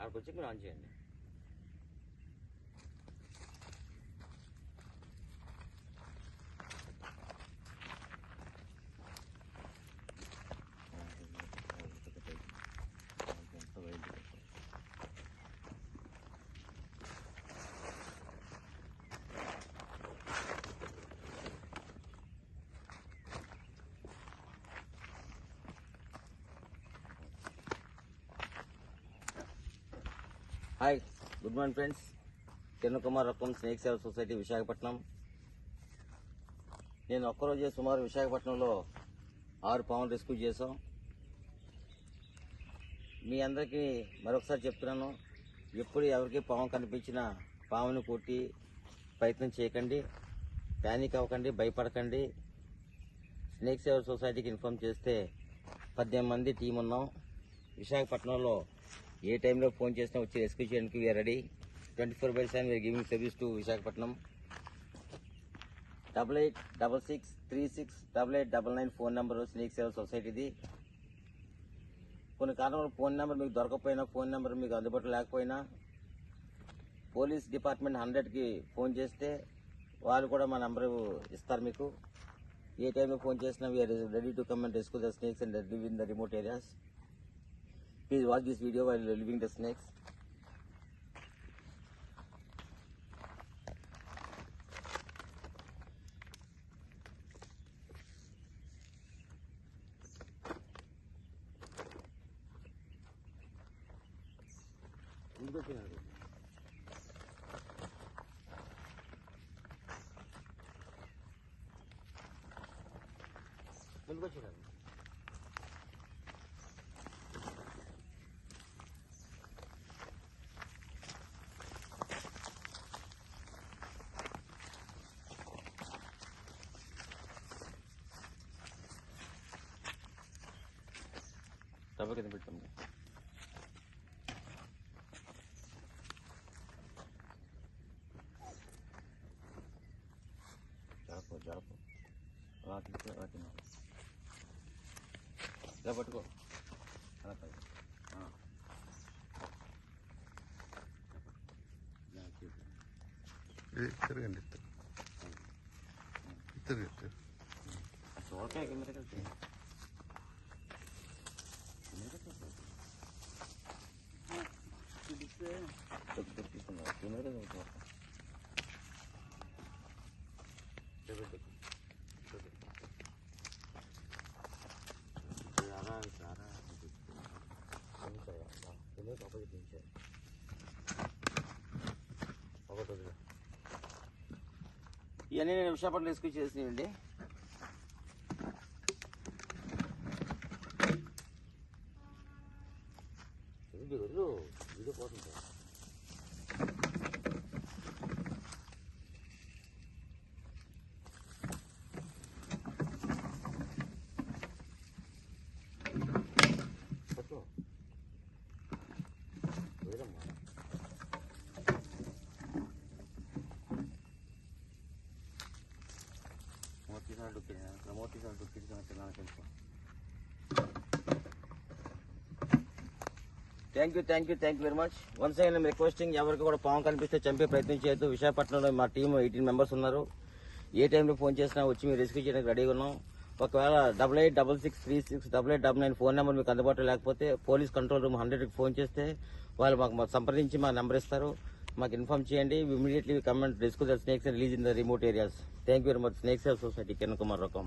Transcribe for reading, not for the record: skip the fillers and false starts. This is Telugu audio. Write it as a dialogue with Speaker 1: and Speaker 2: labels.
Speaker 1: అక్కడికి వచ్చి మీరు ఆన్ చేయండి. Hi, good morning friends. Kiran Kumar రకం స్నేక్ సేవ సొసైటీ విశాఖపట్నం. నేను ఒక్కరోజే సుమారు విశాఖపట్నంలో 6 పాములు రెస్క్యూ చేశాం. మీ అందరికీ మరొకసారి చెప్తున్నాను, ఎప్పుడు ఎవరికి పాము కనిపించినా పాముని కొట్టి ప్రయత్నం చేయకండి, ప్యానిక్ అవ్వకండి, భయపడకండి. స్నేక్ సేవ సొసైటీకి ఇన్ఫార్మ్ చేస్తే 18 మంది టీం ఉన్నాం. విశాఖపట్నంలో ఏ టైంలో ఫోన్ చేసినా వచ్చి రెస్క్యూ చేయడానికి we're ready. 24/7 we're giving service to Visakhapatnam. 8866368899 phone number snake Seva సొసైటీది. కొన్ని కారణాలు ఫోన్ నెంబర్ మీకు దొరకకపోయినా, ఫోన్ నెంబర్ మీకు అందుబాటులో లేకపోయినా పోలీస్ డిపార్ట్మెంట్ 100కి ఫోన్ చేస్తే వాళ్ళు కూడా మా నెంబర్ ఇస్తారు మీకు. ఏ టైంలో ఫోన్ చేసినా we're ready to come and rescue the snakes and live in the remote areas. Please watch this video while living the snakes. డబ్బా కింద పెట్టండి. జరపు అలా తీసుకు, అలా తిన్నా, ఇలా పట్టుకో, అలా కాదు.
Speaker 2: తిరగండి,
Speaker 1: చూడకాయ కింద కలిసి ఇవన్నీ నేను విశాఖపట్నం రెస్క్యూ చేసినాయండి. వీడియో పోతుంది. Thank you very much. Once again I'm requesting, ఎవరికి కూడా పాము కనిపిస్తే చంపే ప్రయత్నం చేయొద్దు. విశాఖపట్నంలో మా టీం 18 మెంబర్స్ ఉన్నారు. ఏ టైంలో ఫోన్ చేసినా వచ్చి మీరు రెస్క్యూ చేయడానికి రెడీగా ఉన్నాం. ఒకవేళ 8866368899 ఫోన్ నెంబర్ మీకు అందుబాటులో లేకపోతే పోలీస్ కంట్రోల్ రూమ్ 100కి ఫోన్ చేస్తే వాళ్ళు మాకు సంప్రదించి మా నెంబర్ ఇస్తారు. మాకు ఇన్ఫార్మ్ చేయండి. Immediately come and rescue the snakes and release in the remote areas. Thank you very much. Snake save society, Kiran Kumar రకం.